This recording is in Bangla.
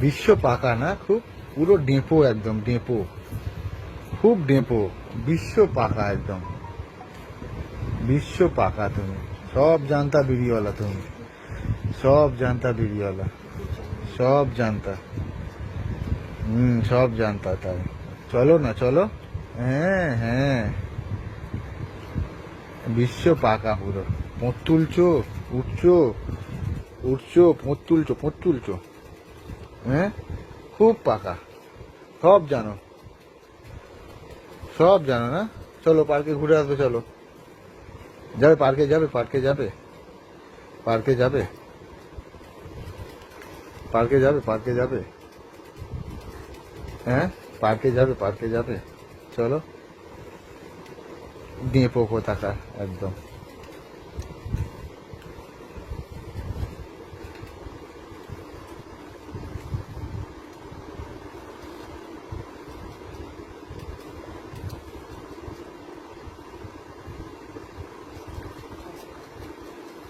বিশ্ব পাকা না, খুব পুরো ডেপো, একদম ডেপো, খুব ডেপো, বিশ্ব পাকা একদম, বিশ্ব পাকা। তুমি সব জানতা বিড়িওয়ালা, তুমি সব জানতা বিড়িওয়ালা, সব জানতা। সব জানতা। তাই চলো না, চলো। হ্যাঁ হ্যাঁ, বিশ্ব পাকা পুরো। পোঁত তুলছো, উঠছো, উঠছো, পোঁত তুলছো, পোঁত তুলছো। হ্যাঁ, খুব পাকা, সব জানো, সব জানো না। চলো পার্কে ঘুরে আসবে, চলো। যাবে পার্কে, যাবে পার্কে, যাবে পার্কে, যাবে পার্কে, যাবে পার্কে, যাবে। হ্যাঁ, পার্কে যাবে, পার্কে যাবে। চলো, ডেপো কোথাকার একদম।